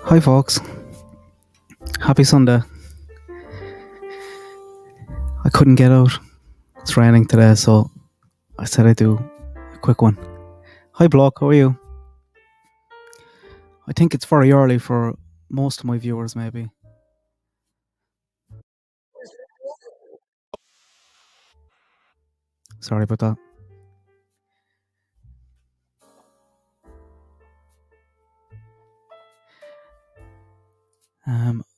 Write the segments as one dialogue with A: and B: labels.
A: Hi folks, happy Sunday. I couldn't get out. It's raining today, so I said I'd do a quick one. Hi Block, how are you? I think it's very early for most of my viewers, maybe. Sorry about that.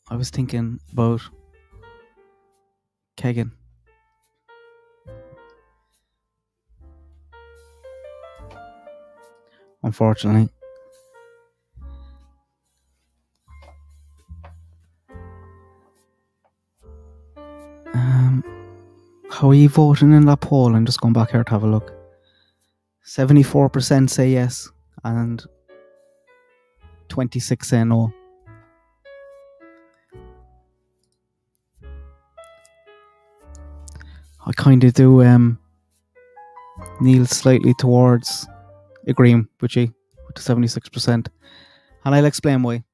A: I was thinking about Kegan. Unfortunately. How are you voting in that poll? I'm just going back here to have a look. 74% say yes and 26 say no. I kind of do kneel slightly towards agreeing with you, with the 76%. And I'll explain why.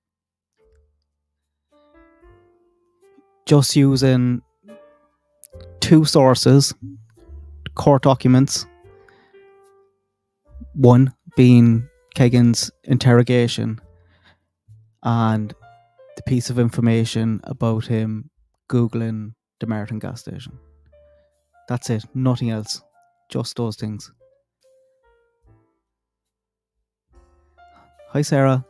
A: Just using two sources, court documents, one being Kegan's interrogation and the piece of information about him Googling the Merton gas station. That's it, nothing else, just those things. Hi Sarah.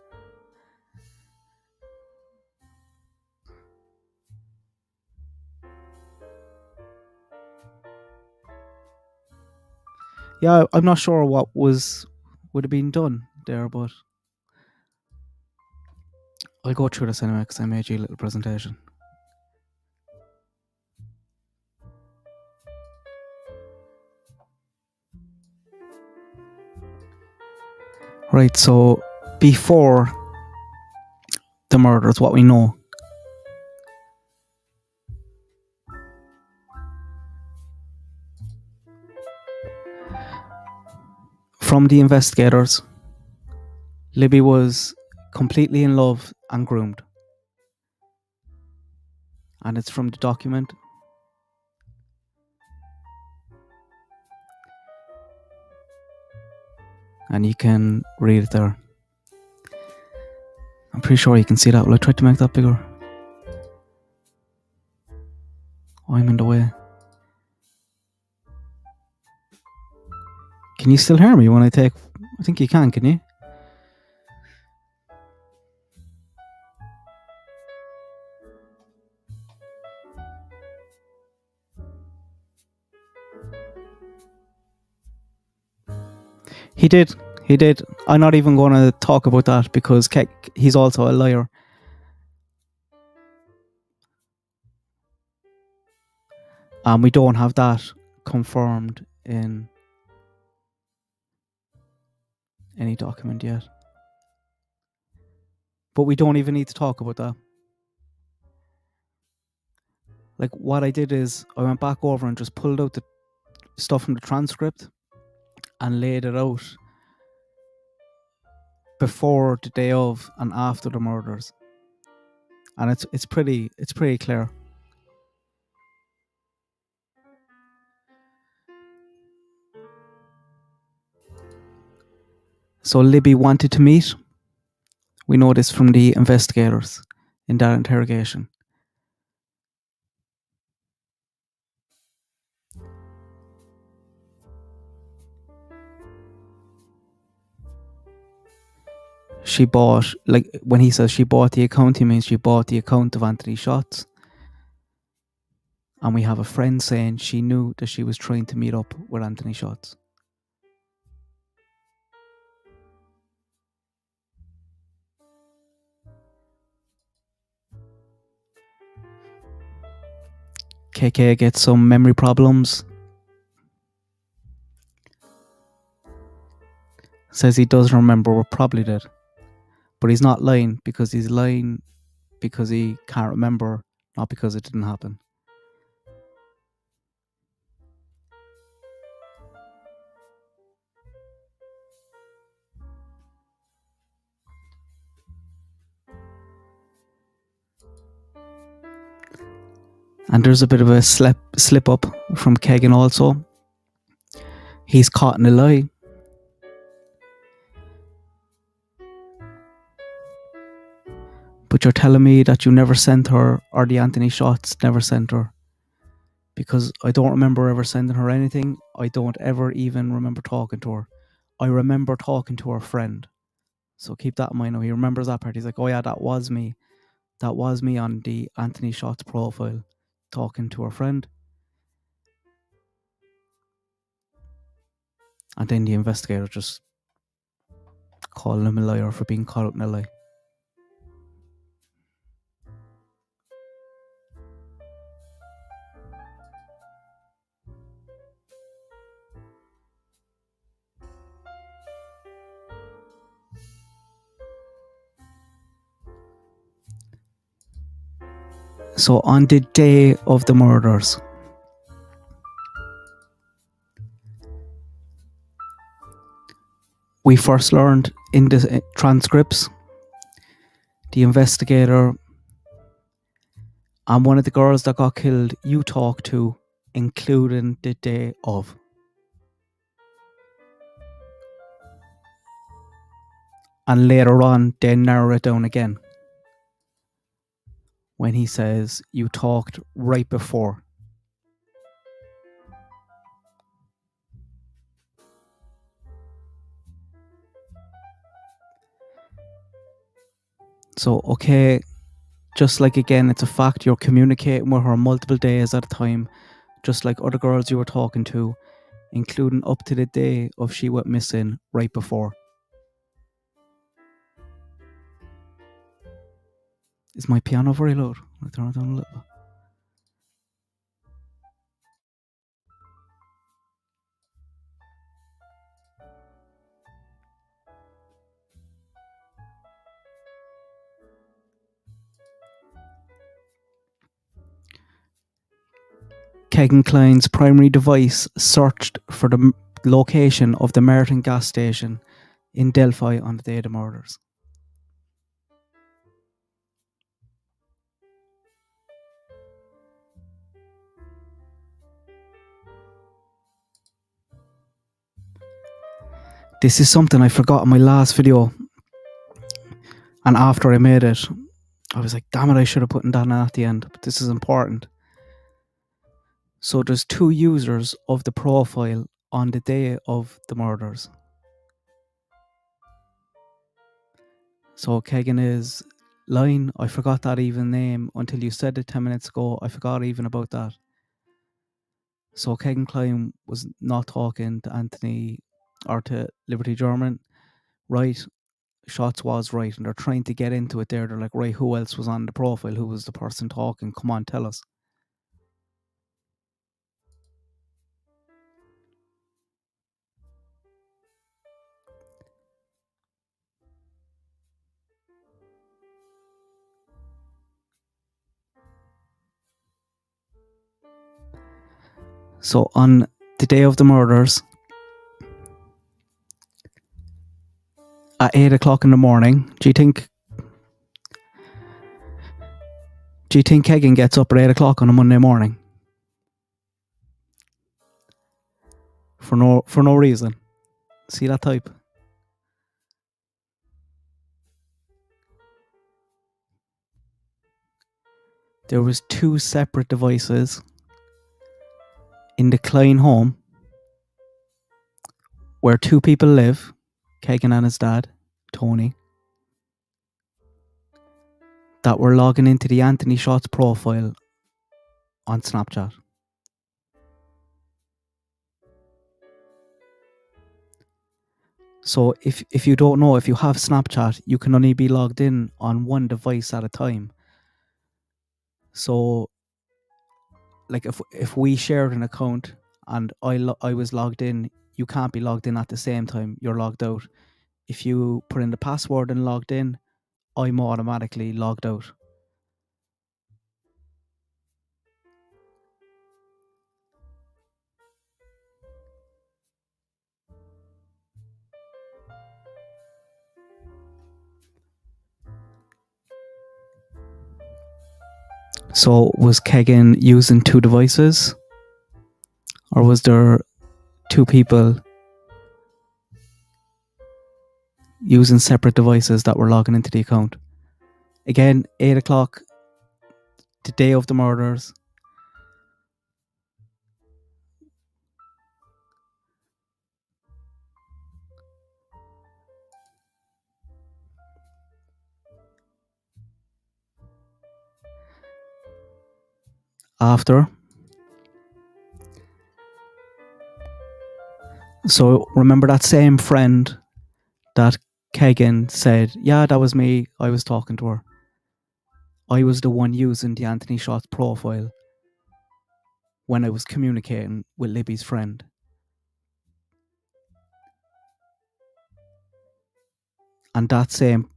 A: Yeah, I'm not sure what would have been done there, but I'll go through this anyway because I made you a little presentation. Right, so before the murders, what we know. From the investigators, Libby was completely in love and groomed. And it's from the document. And you can read it there. I'm pretty sure you can see that. Will I try to make that bigger? Oh, I'm in the way. Can you still hear me when I take... I think you can you? He did. I'm not even going to talk about that because he's also a liar. And we don't have that confirmed in any document yet. But we don't even need to talk about that. Like, what I did is I went back over and just pulled out the stuff from the transcript and laid it out before, the day of, and after the murders. And it's pretty clear. So Libby wanted to meet. We know this from the investigators in that interrogation. She bought, like when he says she bought the account, he means she bought the account of Anthony Shots. And we have a friend saying she knew that she was trying to meet up with Anthony Shots. KK gets some memory problems. Says he does remember what probably did. But he's not lying because he's lying because he can't remember, not because it didn't happen. And there's a bit of a slip up from Kegan also. He's caught in a lie. But you're telling me that you never sent her, or the Anthony shots never sent her. Because I don't remember ever sending her anything. I don't ever even remember talking to her. I remember talking to her friend. So keep that in mind now. He remembers that part. He's like, oh yeah, that was me. That was me on the Anthony shots profile, talking to her friend. And then the investigator just calling him a liar for being caught up in a lie. So on the day of the murders, we first learned in the transcripts, the investigator and one of the girls that got killed you talked to, including the day of. And later on, they narrow it down again when he says you talked right before. So, okay, just like again, it's a fact you're communicating with her multiple days at a time, just like other girls you were talking to, including up to the day of she went missing right before. Is my piano very loud? I'll turn it down a little bit. Kegan Kline's primary device searched for the location of the Merton gas station in Delphi on the day of the murders. This is something I forgot in my last video, and after I made it, I was like, damn it, I should have put that in at the end, but this is important. So there's 2 users of the profile on the day of the murders. So Kegan is Line. I forgot that even name until you said it 10 minutes ago. I forgot even about that. So Kegan Kline was not talking to Anthony or to Liberty German. Right, Shots was right, and they're trying to get into it there. They're like, right, who else was on the profile? Who was the person talking? Come on, tell us. So on the day of the murders, at 8 o'clock in the morning, do you think Kegan gets up at 8 o'clock on a Monday morning? For no reason. See that type? There was 2 separate devices in the Klein home where 2 people live, Kegan and his dad, Tony, that were logging into the Anthony Shots profile on Snapchat. So if you don't know, if you have Snapchat, you can only be logged in on one device at a time. So like if we shared an account and I was logged in, you can't be logged in at the same time. You're logged out. If you put in the password and logged in, I'm automatically logged out. So was Kegan using two devices? Or was there two people using separate devices that were logging into the account? Again, 8 o'clock, the day of the murders. After. So remember that same friend that Kegan said, yeah, that was me, I was talking to her. I was the one using the Anthony Shots profile when I was communicating with Libby's friend. And that same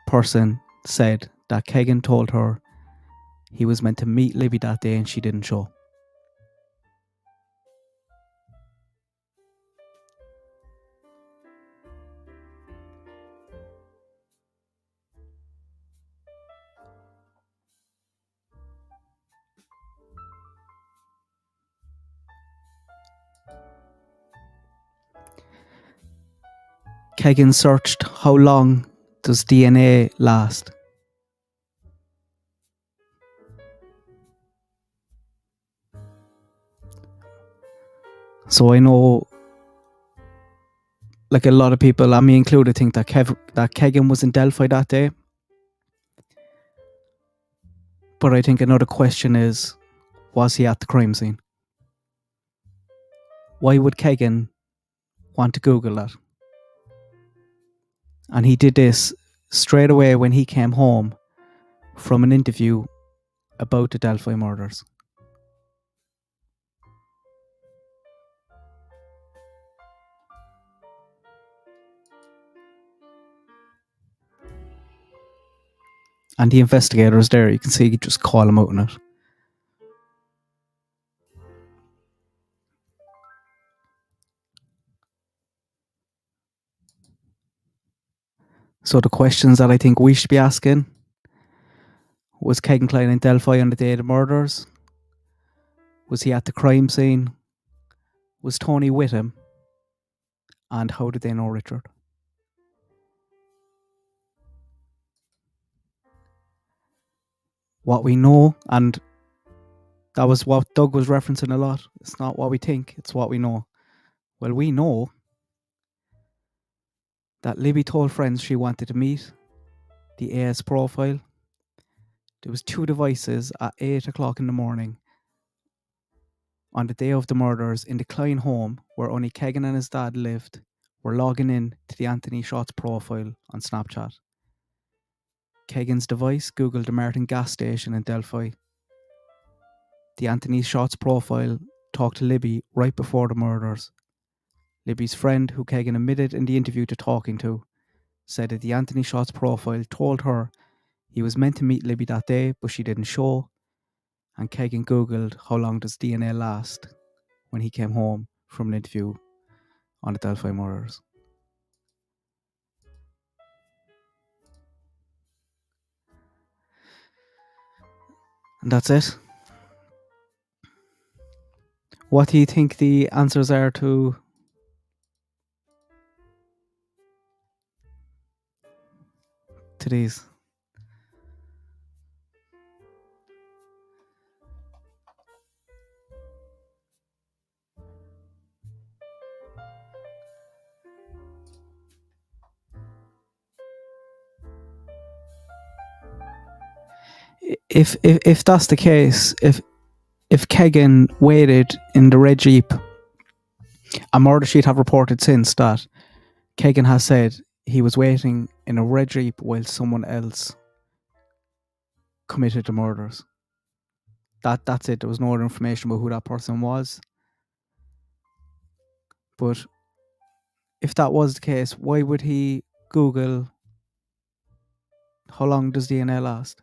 A: person said that Kegan told her he was meant to meet Libby that day and she didn't show. Kegan searched how long does DNA last. So I know, like a lot of people, and me included, think that Kegan was in Delphi that day. But I think another question is, was he at the crime scene? Why would Kegan want to Google that? And he did this straight away when he came home from an interview about the Delphi murders. And the investigators there, you can see, just call him out on it. So the questions that I think we should be asking: was Kegan Kline in Delphi on the day of the murders? Was he at the crime scene? Was Tony with him? And how did they know Richard? What we know, and that was what Doug was referencing a lot, it's not what we think, it's what we know. Well, we know that Libby told friends she wanted to meet the AS profile. There was two devices at 8 o'clock in the morning on the day of the murders in the Klein home where only Kegan and his dad lived, were logging in to the Anthony Shots profile on Snapchat. Kegan's device googled the Martin gas station in Delphi. The Anthony Shots profile talked to Libby right before the murders. Libby's friend, who Kegan admitted in the interview to talking to, said that the Anthony Shots profile told her he was meant to meet Libby that day, but she didn't show. And Kegan googled how long does DNA last when he came home from an interview on the Delphi murders. And that's it. What do you think the answers are to these? If that's the case, if Kegan waited in the red Jeep, a murder sheet have reported since that Kegan has said he was waiting in a red Jeep while someone else committed the murders. That's it. There was no other information about who that person was. But if that was the case, why would he Google how long does DNA last?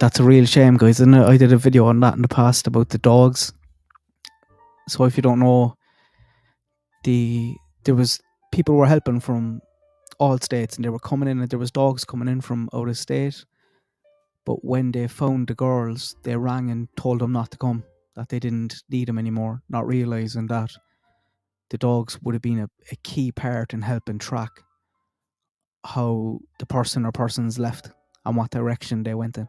A: That's a real shame, guys. And I did a video on that in the past about the dogs. So if you don't know, there was people were helping from all states, and they were coming in, and there was dogs coming in from out of state. But when they found the girls, they rang and told them not to come, that they didn't need them anymore, not realising that the dogs would have been a key part in helping track how the person or persons left and what direction they went in.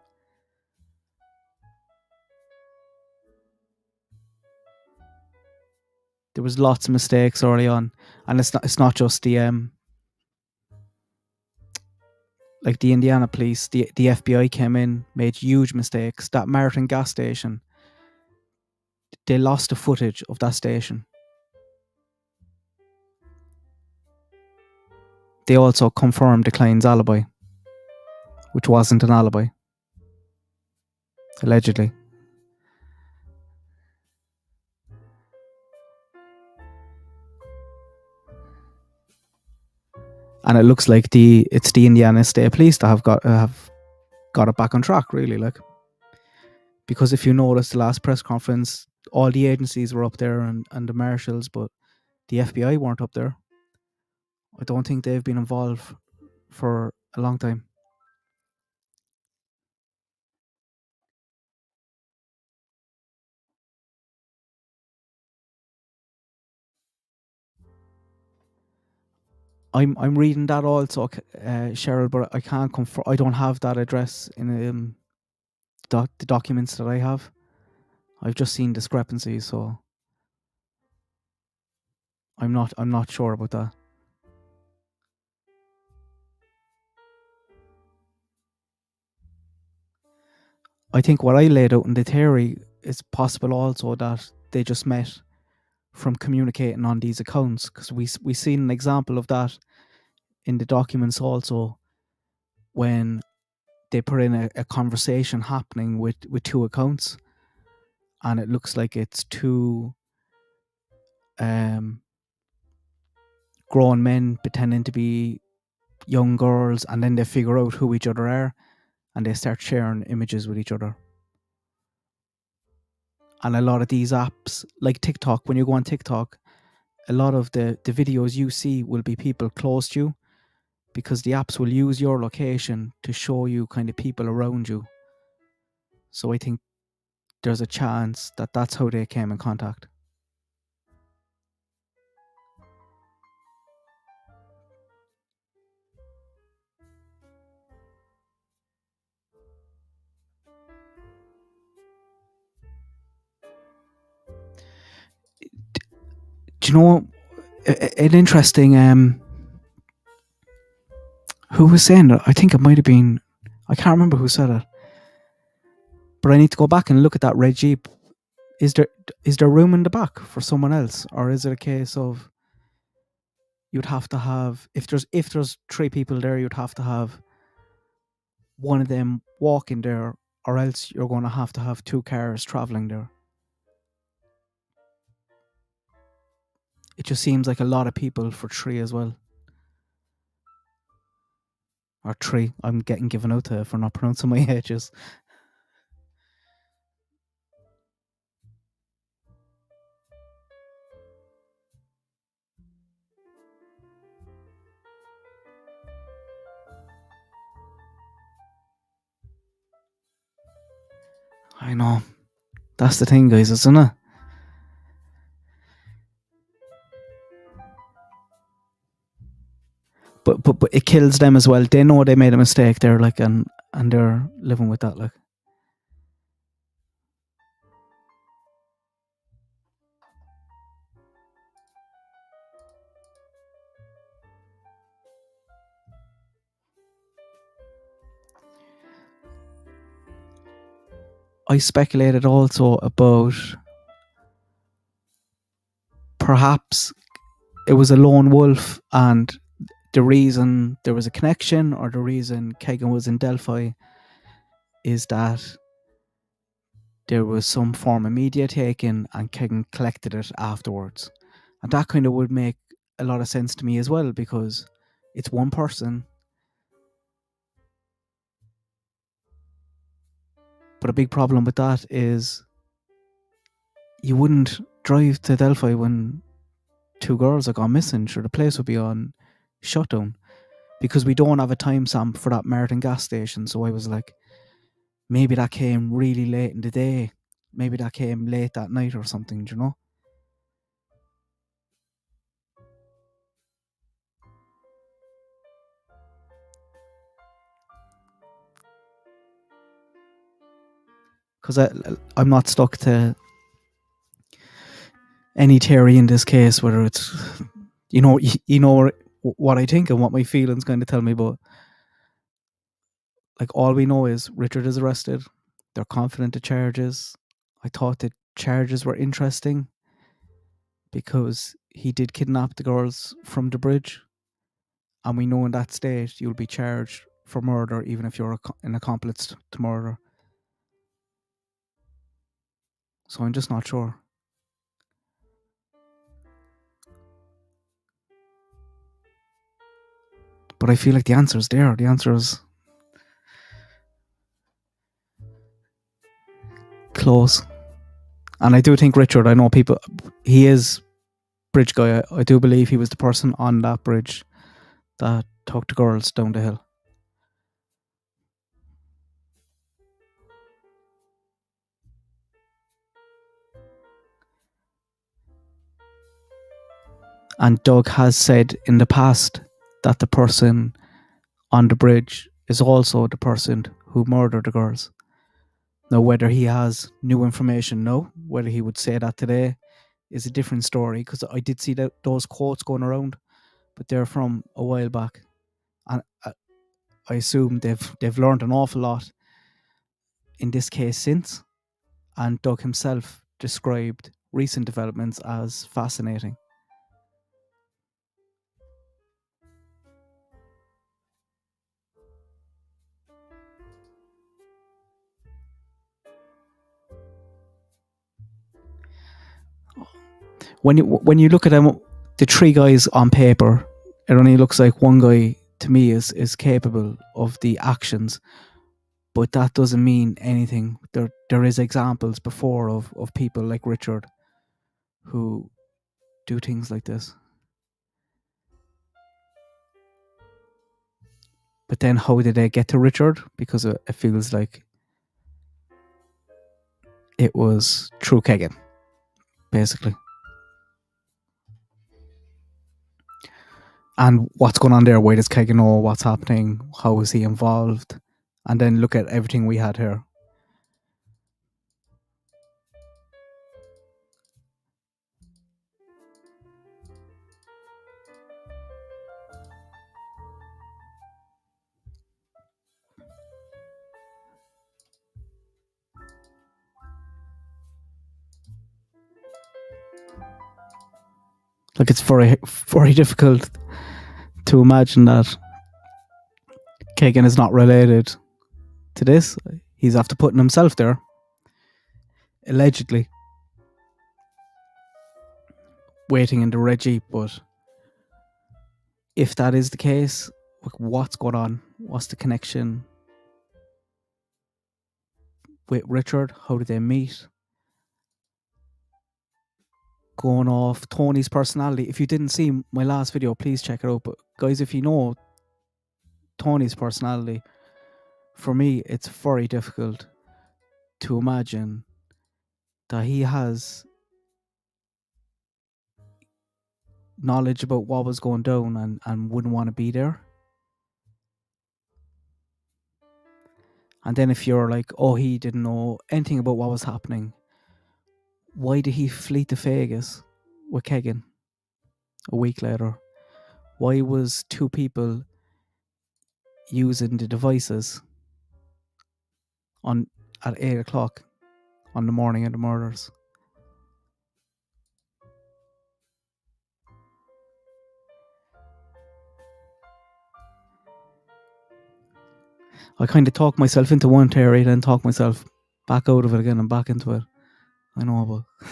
A: There was lots of mistakes early on, and it's not just the like the Indiana police, the FBI came in, made huge mistakes. That Martin gas station, they lost the footage of that station. They also confirmed Klein's alibi, which wasn't an alibi, allegedly. And it looks like it's the Indiana State Police that have got it back on track, really, like. Because if you notice the last press conference, all the agencies were up there and the marshals, but the FBI weren't up there. I don't think they've been involved for a long time. I'm reading that also, Cheryl, but I can't confirm. I don't have that address in the documents that I have. I've just seen discrepancies, so I'm not sure about that. I think what I laid out in the theory is possible also that they just met from communicating on these accounts, because we seen an example of that in the documents also, when they put in a conversation happening with two accounts, and it looks like it's two grown men pretending to be young girls, and then they figure out who each other are, and they start sharing images with each other. And a lot of these apps, like TikTok, when you go on TikTok, a lot of the videos you see will be people close to you, because the apps will use your location to show you kind of people around you. So I think there's a chance that that's how they came in contact. Do you know an interesting who was saying that? I think it might have been, I can't remember who said it, but I need to go back and look at that red Jeep. Is there room in the back for someone else, or is it a case of you'd have to have, if there's three people there, you'd have to have one of them walking there, or else you're going to have two cars traveling there? It just seems like a lot of people for three as well. Or three. I'm getting given out to for not pronouncing my H's. I know. That's the thing, guys, isn't it? But it kills them as well. They know they made a mistake there, like, and they're living with that, like. I speculated also about perhaps it was a lone wolf, and the reason there was a connection, or the reason Kegan was in Delphi, is that there was some form of media taken and Kegan collected it afterwards. And that kind of would make a lot of sense to me as well, because it's one person. But a big problem with that is you wouldn't drive to Delphi when two girls are gone missing. Sure, the place would be on shutdown because we don't have a timestamp for that Merton gas station. So I was like, maybe that came really late in the day. Maybe that came late that night or something, you know? Because I'm not stuck to any theory in this case, whether it's, you know what I think and what my feelings kind of tell me, but like all we know is Richard is arrested. They're confident the charges. I thought the charges were interesting because he did kidnap the girls from the bridge. And we know in that state you'll be charged for murder even if you're an accomplice to murder. So I'm just not sure. But I feel like the answer is there. The answer is close. And I do think Richard, I know people, he is bridge guy. I do believe he was the person on that bridge that took the girls down the hill. And Doug has said in the past that the person on the bridge is also the person who murdered the girls. Now, whether he has new information now, whether he would say that today, is a different story, because I did see those quotes going around, but they're from a while back. And I assume they've learned an awful lot in this case since. And Doug himself described recent developments as fascinating. When you look at them, the three guys on paper, it only looks like one guy to me is capable of the actions, but that doesn't mean anything. There is examples before of people like Richard who do things like this. But then how did they get to Richard? Because it feels like it was through Kegan, basically. And what's going on there? Why does Kegan know what's happening? How is he involved? And then look at everything we had here. Like, it's very, very difficult to imagine that Kegan is not related to this. He's after putting himself there, allegedly, waiting in the red Jeep. But if that is the case, like, what's going on? What's the connection with Richard? How did they meet? Going off Tony's personality. If you didn't see my last video, please check it out. But guys, if you know Tony's personality, for me, it's very difficult to imagine that he has knowledge about what was going down and wouldn't want to be there. And then if you're like, oh, he didn't know anything about what was happening, why did he flee to Vegas with Kegan a week later? Why was two people using the devices at 8 o'clock on the morning of the murders? I kind of talk myself into one theory, then talk myself back out of it again and back into it. I know, but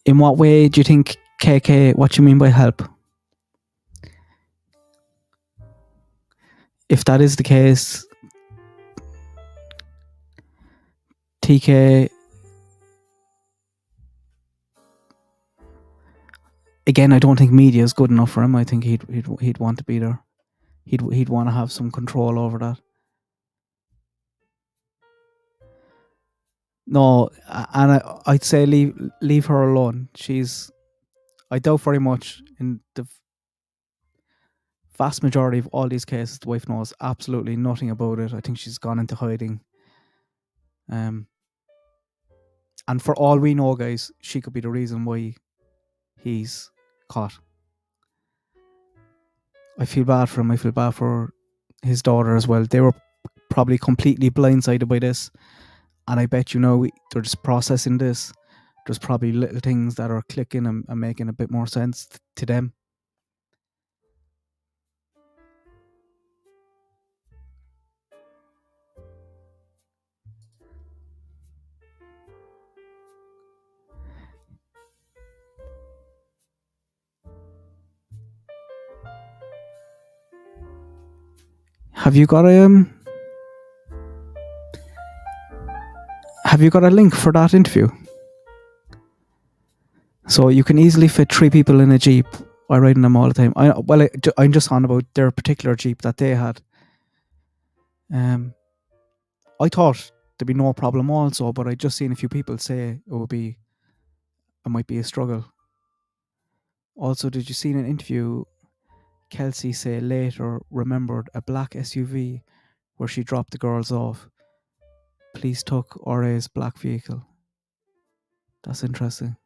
A: In what way do you think KK, what do you mean by help? If that is the case, TK, again, I don't think media is good enough for him. I think he'd want to be there. He'd want to have some control over that. No, and I'd say leave her alone. I doubt very much in the vast majority of all these cases, the wife knows absolutely nothing about it. I think she's gone into hiding. And for all we know, guys, she could be the reason why he's caught. I feel bad for him. I feel bad for his daughter as well. They were probably completely blindsided by this. And I bet they're just processing this. There's probably little things that are clicking and making a bit more sense to them. Have you got a link for that interview? So you can easily fit 3 people in a Jeep. I ride in them all the time. I'm just on about their particular Jeep that they had. I thought there'd be no problem also, but I just seen a few people say it might be a struggle. Also, did you see in an interview Kelsey say later remembered a black SUV where she dropped the girls off? Police took RA's black vehicle. That's interesting.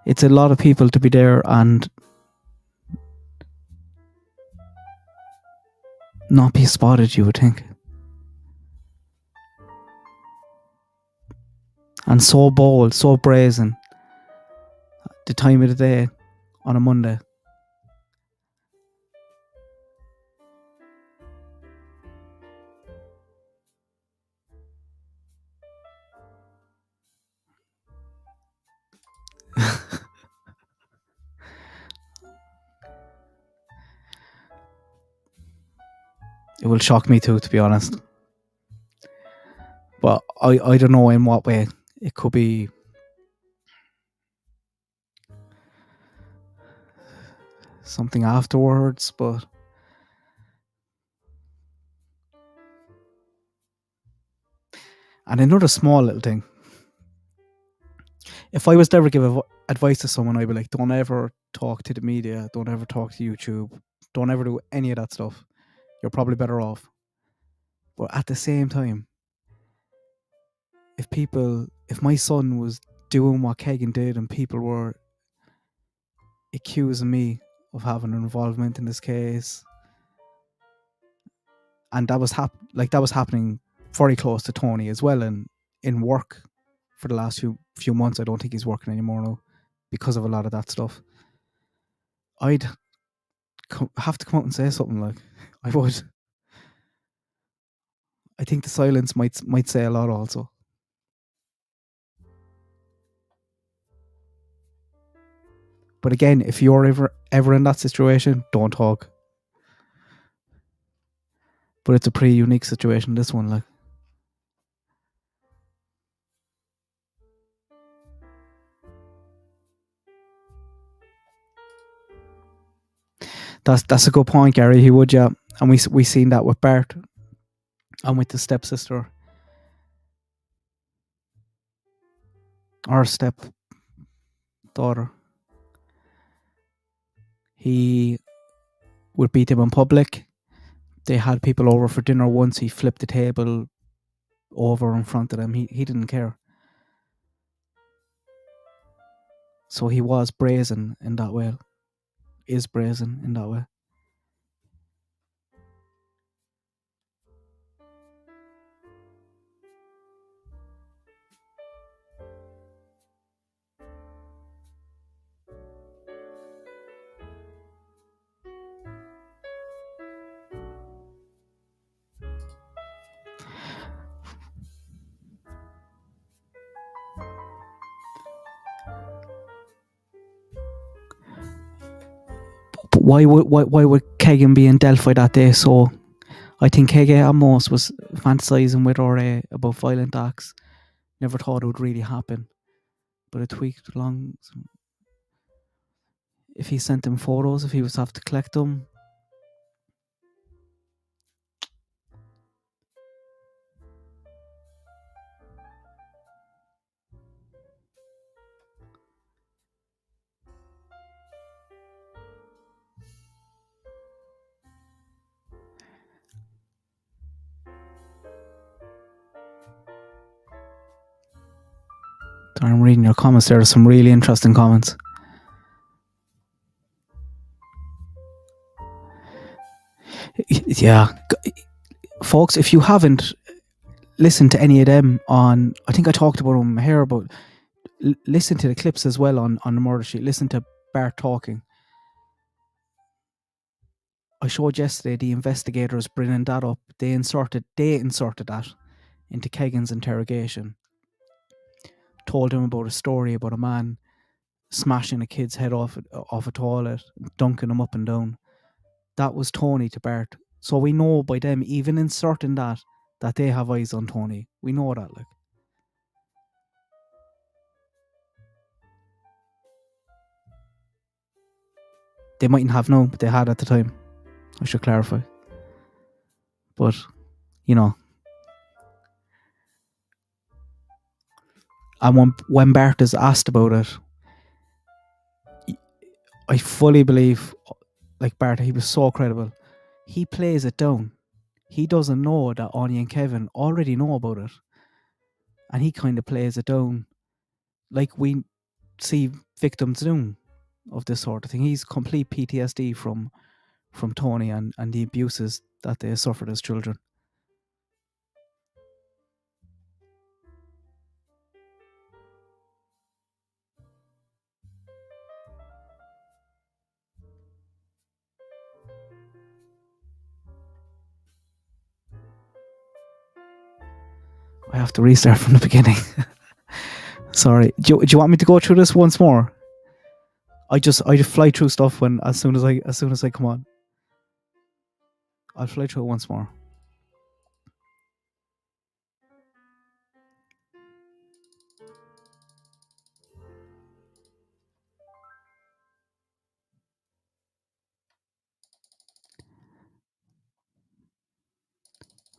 A: It's a lot of people to be there and not be spotted, you would think. And so bold, so brazen. The time of the day on a Monday. It will shock me too, to be honest. But I don't know in what way. It could be something afterwards, but and another small little thing. If I was to ever give advice to someone, I'd be like, don't ever talk to the media, don't ever talk to YouTube, don't ever do any of that stuff. You're probably better off. But at the same time, if my son was doing what Kegan did and people were accusing me of having an involvement in this case, and that was happening very close to Tony as well, and in work for the last few months. I don't think he's working anymore now because of a lot of that stuff. I'd have to come out and say something. Like, I would. I think the silence might say a lot also. But again, if you're ever in that situation, don't talk. But it's a pretty unique situation, this one. Like, that's a good point, Gary. He would, yeah. And we seen that with Bart and with the stepsister or step daughter. He would beat them in public. They had people over for dinner once. He flipped the table over in front of them. He didn't care. So he was brazen in that way. Is brazen in that way. why would Kegan be in Delphi that day? So I think Kegan at most was fantasizing with RA about violent acts. Never thought it would really happen, but it tweaked along. If he sent him photos, if he was to have to collect them. I'm reading your comments. There are some really interesting comments. Yeah, folks, if you haven't listened to any of them on, I think I talked about them here, but listen to the clips as well on the murder sheet. Listen to Bart talking. I showed yesterday the investigators bringing that up. They inserted that into Kegan's interrogation. Told him about a story about a man smashing a kid's head off a toilet, dunking him up and down. That was Tony to Bart. So we know by them even inserting that they have eyes on Tony. We know that, like. They mightn't have known, but they had at the time. I should clarify. But, you know. And when Bart is asked about it, I fully believe, like Bart, he was so credible. He plays it down. He doesn't know that Anya and Kevin already know about it. And he kind of plays it down like we see victims doing of this sort of thing. He's complete PTSD from Tony and the abuses that they suffered as children. I have to restart from the beginning. Sorry. Do you want me to go through this once more? I just fly through stuff as soon as I come on. I'll fly through it once more.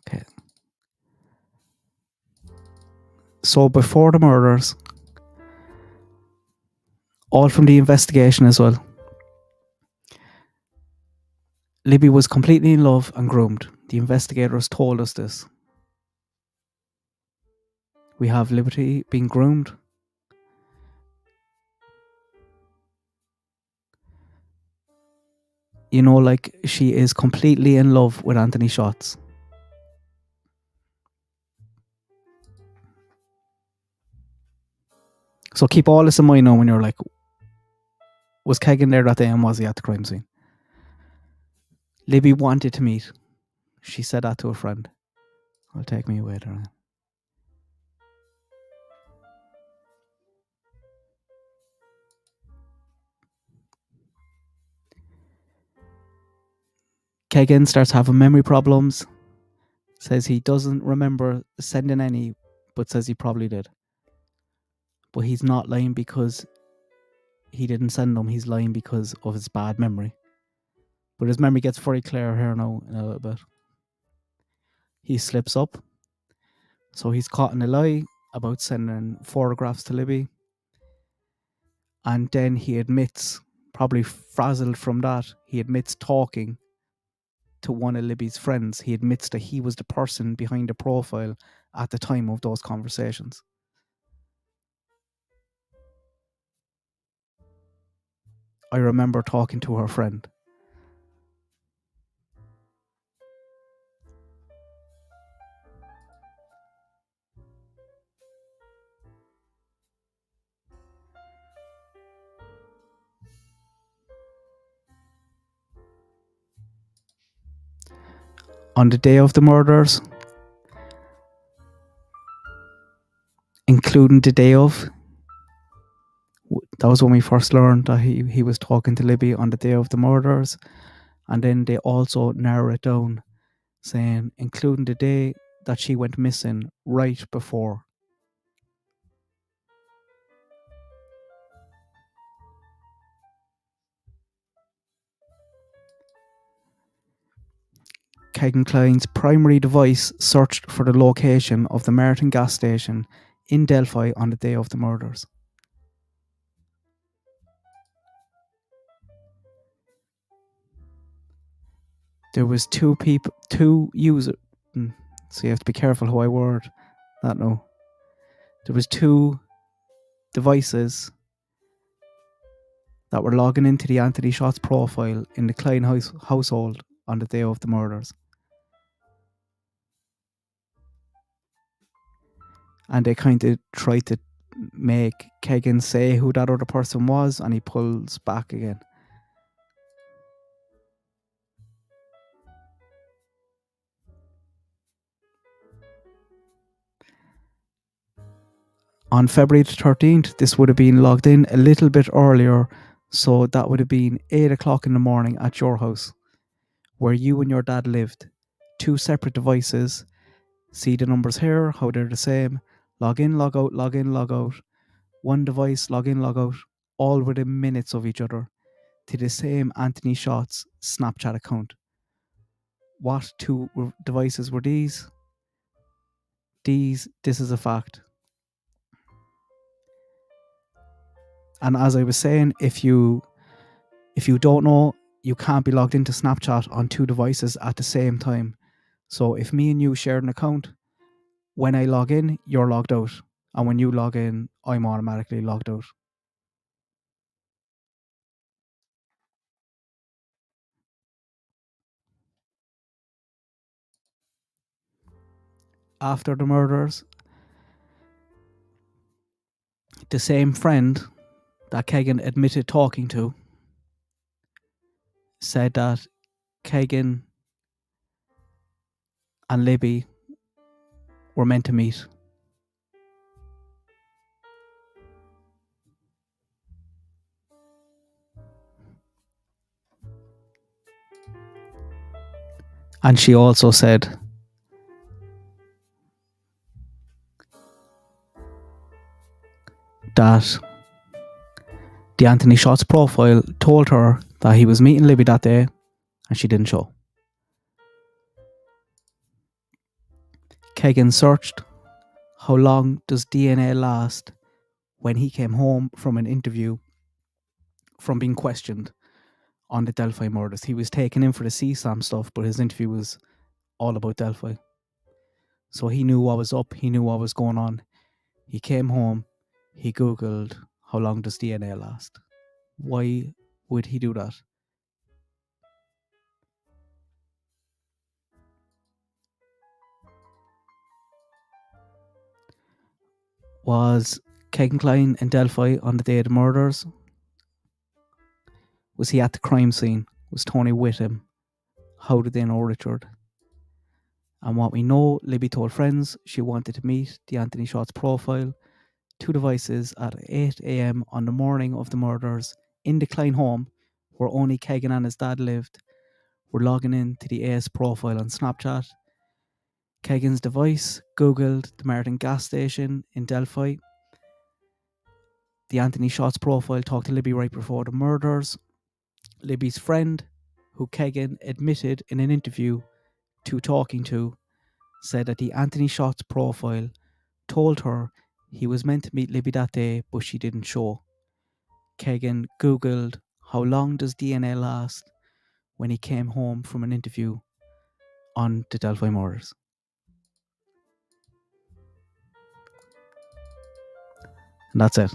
A: Okay. So before the murders, all from the investigation as well, Libby was completely in love and groomed. The investigators told us this. We have Liberty being groomed. You know, like she is completely in love with Anthony Schatz. So keep all this in mind now when you're like, was Kegan there that day and was he at the crime scene? Libby wanted to meet. She said that to a friend. I'll take me away there. Kegan starts having memory problems. Says he doesn't remember sending any, but says he probably did. But he's not lying because he didn't send them. He's lying because of his bad memory. But his memory gets very clear here now in a little bit. He slips up. So he's caught in a lie about sending photographs to Libby. And then he admits, probably frazzled from that, he admits talking to one of Libby's friends. He admits that he was the person behind the profile at the time of those conversations. I remember talking to her friend. On the day of the murders, including the day of, That was when we first learned that he was talking to Libby on the day of the murders. And then they also narrow it down, saying, including the day that she went missing right before. Kegan Kline's primary device searched for the location of the Merton gas station in Delphi on the day of the murders. There was two users. So you have to be careful how I word that now. There was two devices that were logging into the Anthony Shots profile in the Klein household on the day of the murders. And they kind of tried to make Kegan say who that other person was, and he pulls back again. On February the 13th, this would have been logged in a little bit earlier, so that would have been 8 o'clock in the morning at your house, where you and your dad lived. Two separate devices. See the numbers here, how they're the same. Log in, log out, log in, log out. One device, log in, log out, all within minutes of each other, to the same Anthony Shots Snapchat account. What two devices were these? This is a fact. And as I was saying, if you don't know, you can't be logged into Snapchat on two devices at the same time. So if me and you share an account, when I log in, you're logged out. And when you log in, I'm automatically logged out. After the murders, the same friend that Kegan admitted talking to said that Kegan and Libby were meant to meet. And she also said that the Anthony Shots profile told her that he was meeting Libby that day, and she didn't show. Kegan searched, how long does DNA last, when he came home from an interview from being questioned on the Delphi murders. He was taken in for the CSAM stuff, but his interview was all about Delphi. So he knew what was up, he knew what was going on. He came home, he Googled, how long does DNA last? Why would he do that? Was Kegan Kline in Delphi on the day of the murders? Was he at the crime scene? Was Tony with him? How did they know Richard? And what we know, Libby told friends she wanted to meet the Anthony Shots profile. Two devices at 8 a.m. on the morning of the murders in the Klein home, where only Kegan and his dad lived, were logging in to the AS profile on Snapchat. Kegan's device Googled the Merton gas station in Delphi. The Anthony Shots profile talked to Libby right before the murders. Libby's friend, who Kegan admitted in an interview to talking to, said that the Anthony Shots profile told her he was meant to meet Libby that day, but she didn't show. Kegan Googled, how long does DNA last, when he came home from an interview on the Delphi murders. And that's it.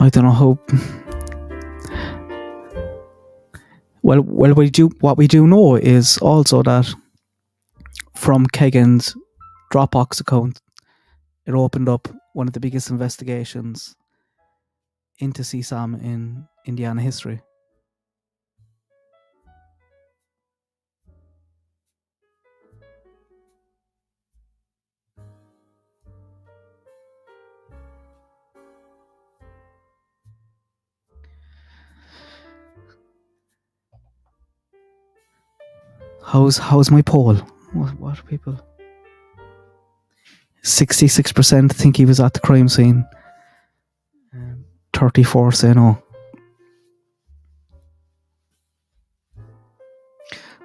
A: I don't know how. Well, what we do know is also that from Kegan's Dropbox account, it opened up one of the biggest investigations into CSAM in Indiana history. How's my poll? What are people? 66% think he was at the crime scene. 34 say no.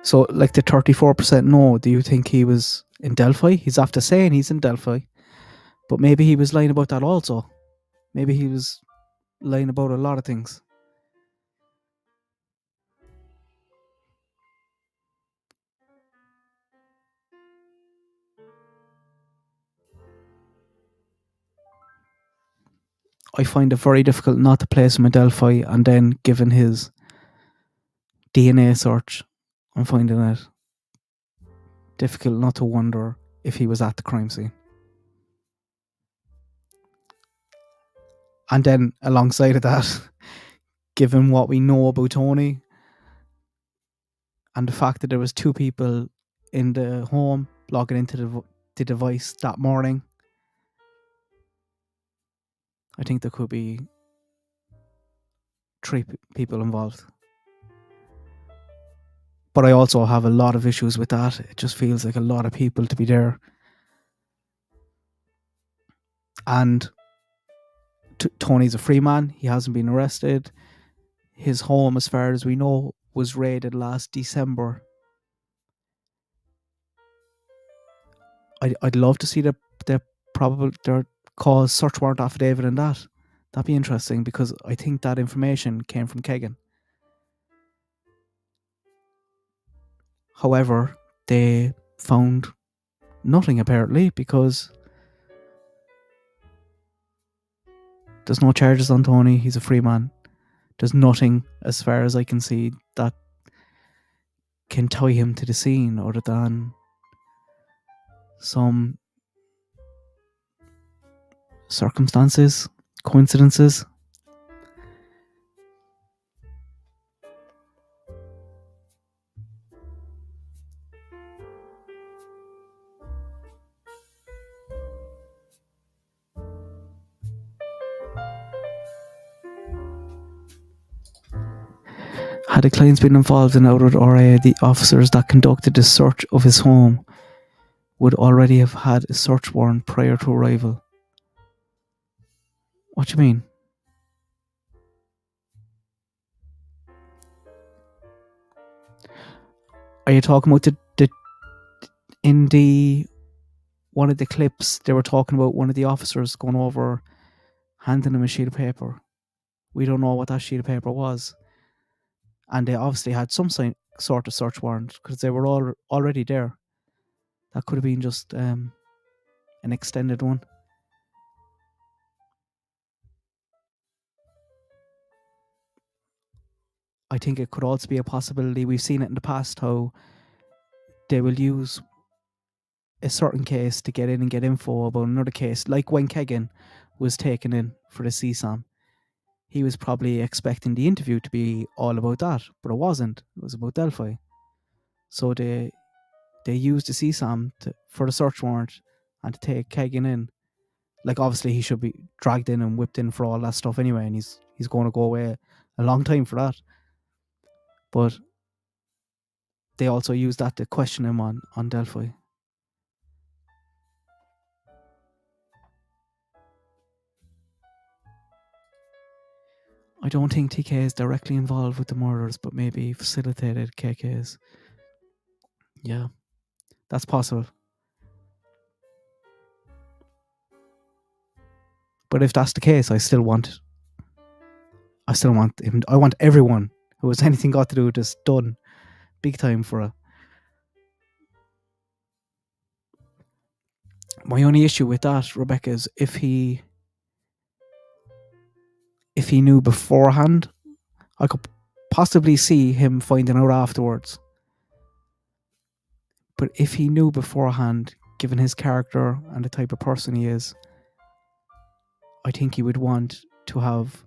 A: So, like the 34% no, do you think he was in Delphi? He's after saying he's in Delphi, but maybe he was lying about that also. Maybe he was lying about a lot of things. I find it very difficult not to place him in Delphi, and then given his DNA search, I'm finding it difficult not to wonder if he was at the crime scene. And then alongside of that, given what we know about Tony and the fact that there was 2 people in the home logging into the device that morning, I think there could be 3 people involved. But I also have a lot of issues with that. It just feels like a lot of people to be there. And Tony's a free man. He hasn't been arrested. His home, as far as we know, was raided last December. I'd love to see their cause search warrant affidavit and that. That'd be interesting, because I think that information came from Kegan. However, they found nothing apparently, because there's no charges on Tony. He's a free man. There's nothing, as far as I can see, that can tie him to the scene other than some circumstances, coincidences. Had the Kleins been involved in outright RA, the officers that conducted the search of his home would already have had a search warrant prior to arrival. What do you mean? Are you talking about one of the clips, they were talking about one of the officers going over, handing him a sheet of paper. We don't know what that sheet of paper was. And they obviously had some sort of search warrant, because they were all already there. That could have been just an extended one. I think it could also be a possibility. We've seen it in the past how they will use a certain case to get in and get info about another case. Like when Kegan was taken in for the CSAM, he was probably expecting the interview to be all about that, but it wasn't. It was about Delphi. So they used the CSAM for the search warrant and to take Kegan in. Like, obviously he should be dragged in and whipped in for all that stuff anyway, and he's going to go away a long time for that. But they also used that to question him on Delphi. I don't think TK is directly involved with the murders, but maybe facilitated KK's. Yeah, that's possible. But if that's the case, I still want him. I want everyone who has anything got to do with this done big time for it. My only issue with that, Rebecca, is if he if he knew beforehand, I could possibly see him finding out afterwards. But if he knew beforehand, given his character and the type of person he is, I think he would want to have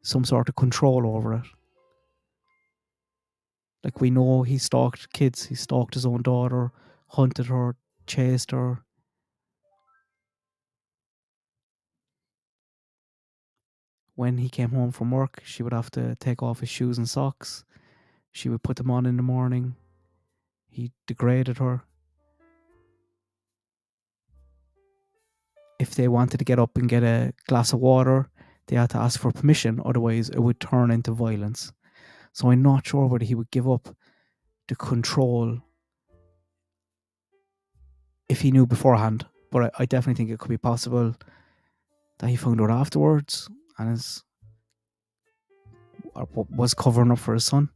A: some sort of control over it. Like, we know he stalked kids, he stalked his own daughter, hunted her, chased her. When he came home from work, she would have to take off his shoes and socks. She would put them on in the morning. He degraded her. If they wanted to get up and get a glass of water, they had to ask for permission, otherwise it would turn into violence. So I'm not sure whether he would give up the control if he knew beforehand. But I definitely think it could be possible that he found out afterwards and was covering up for his son.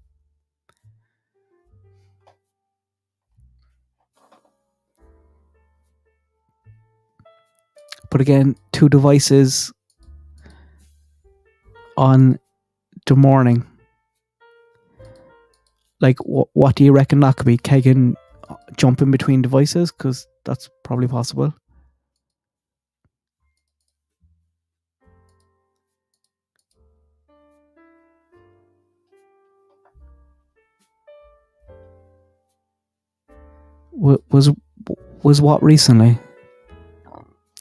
A: But again, 2 devices on the morning. Like, what do you reckon that could be? Kegan jumping between devices? Because that's probably possible. Was what recently?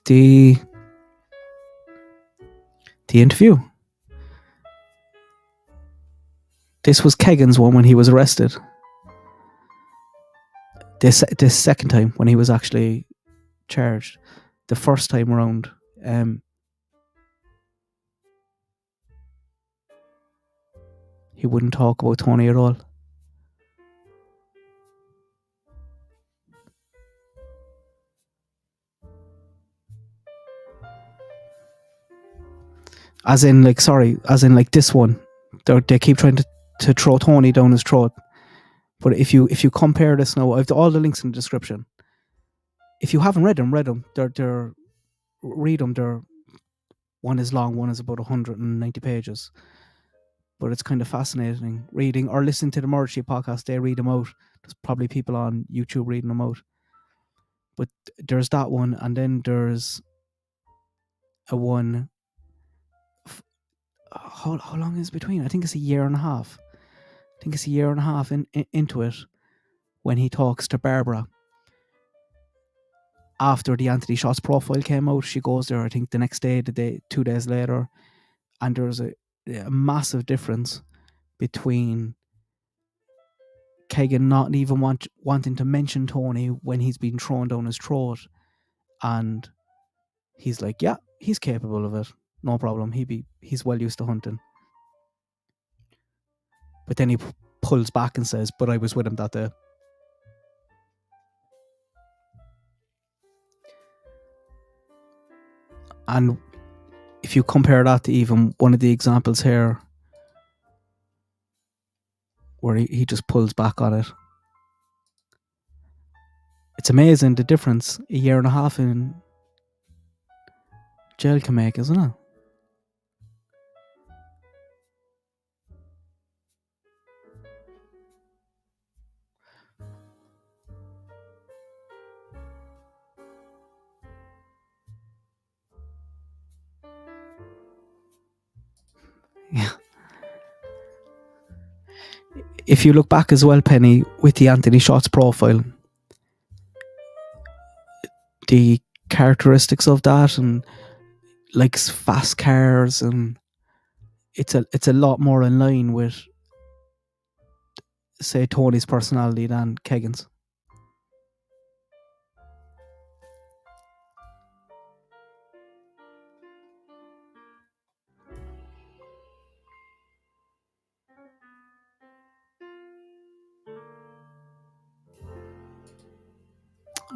A: The interview. This was Kegan's one when he was arrested. This second time when he was actually charged. The first time around, he wouldn't talk about Tony at all. As in like this one. They keep trying to throw Tony down his throat. But if you compare this now, I've all the links in the description. If you haven't read them. Read them. They're, one is long, one is about 190 pages. But it's kind of fascinating reading or listening to the Emojis Podcast. They read them out. There's probably people on YouTube reading them out. But there's that one, and then there's a one. How long is between? I think it's a year and a half. Into it when he talks to Barbara. After the Anthony Shots profile came out, she goes there, I think the next day, 2 days later, and there's a massive difference between Kegan not even wanting to mention Tony when he's been thrown down his throat, and he's like, yeah, he's capable of it, no problem. He's well used to hunting. But then he pulls back and says, but I was with him that day. And if you compare that to even one of the examples here, where he just pulls back on it, it's amazing the difference a year and a half in jail can make, isn't it? Yeah. If you look back as well, Penny, with the Anthony Shots profile, the characteristics of that, and likes fast cars, and it's a lot more in line with, say, Tony's personality than Kegan's.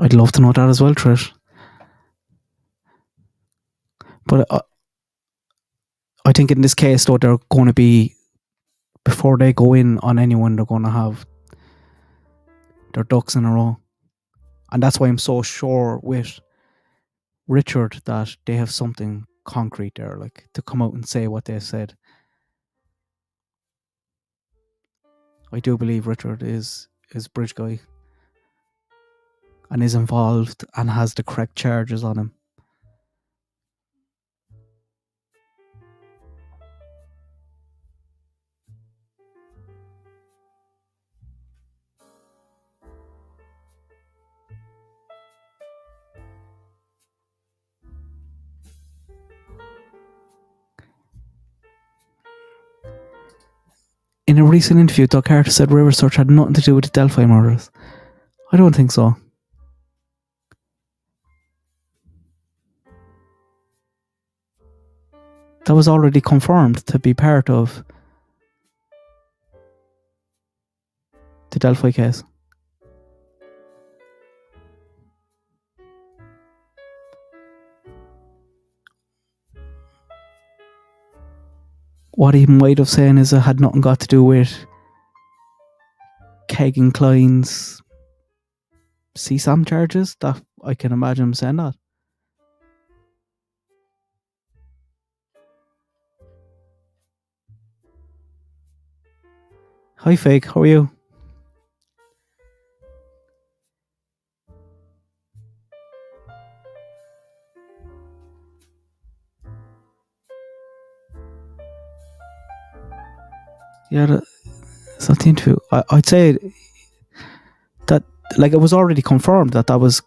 A: I'd love to know that as well, Trish. But I think in this case, though, they're going to be, before they go in on anyone, they're going to have their ducks in a row. And that's why I'm so sure with Richard that they have something concrete there, like to come out and say what they said. I do believe Richard is bridge guy and is involved and has the correct charges on him. In a recent interview, Doug Carter said River Search had nothing to do with the Delphi murders. I don't think so. That was already confirmed to be part of the Delphi case. What he might have said is it had nothing got to do with Kegan Kline's CSAM charges. That I can imagine him saying that. Hi Fake, how are you? Yeah, it's not the interview. I'd say that like it was already confirmed that was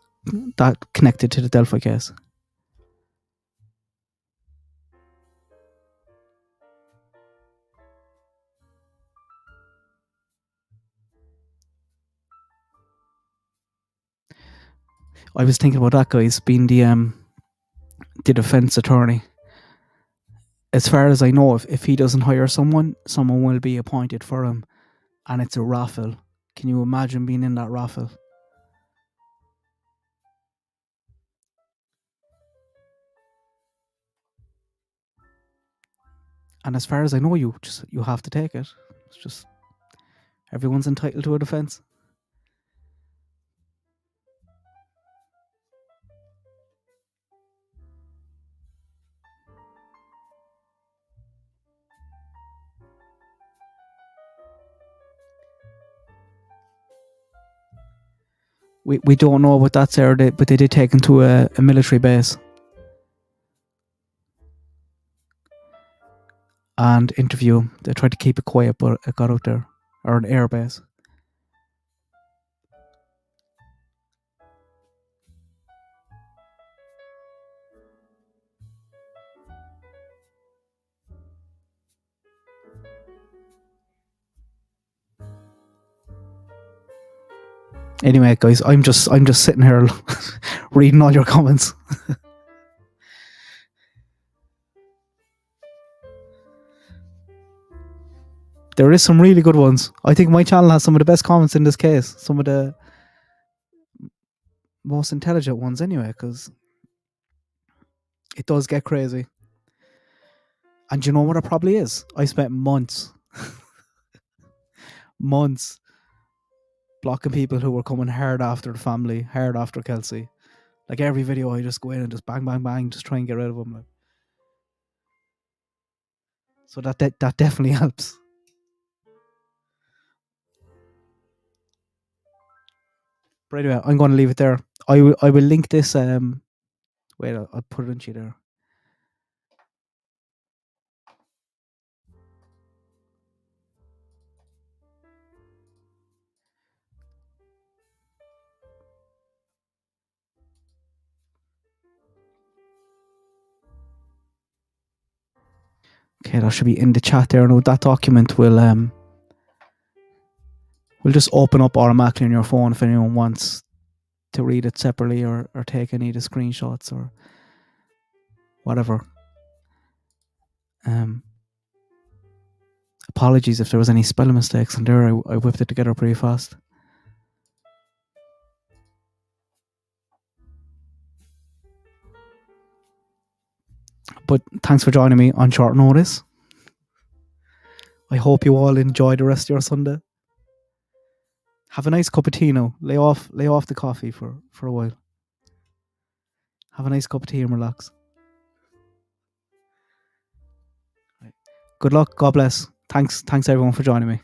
A: that connected to the Delphi case. I was thinking about that guy's being the defense attorney. As far as I know, if he doesn't hire someone will be appointed for him, and it's a raffle. Can you imagine being in that raffle? And as far as I know, you have to take it. It's just everyone's entitled to a defense. We don't know about that, Sarah, but they did take him to a military base and interview him. They tried to keep it quiet, but it got out there. Or an air base. Anyway, guys, I'm just sitting here reading all your comments. There is some really good ones. I think my channel has some of the best comments in this case. Some of the most intelligent ones anyway, because it does get crazy. And you know what it probably is? I spent months blocking people who were coming hard after the family, hard after Kelsey. Like every video I just go in and just bang, bang, bang, just try and get rid of them. Like. So that definitely helps. But anyway, I'm going to leave it there. I will link this. Wait, I'll put it into you there. Okay, that should be in the chat there. Now that document will just open up automatically on your phone if anyone wants to read it separately or take any of the screenshots or whatever. Apologies if there was any spelling mistakes in there. I whipped it together pretty fast. But thanks for joining me on short notice. I hope you all enjoy the rest of your Sunday. Have a nice cup of tea now. Lay off the coffee for a while. Have a nice cup of tea and relax. Good luck. God bless. Thanks everyone for joining me.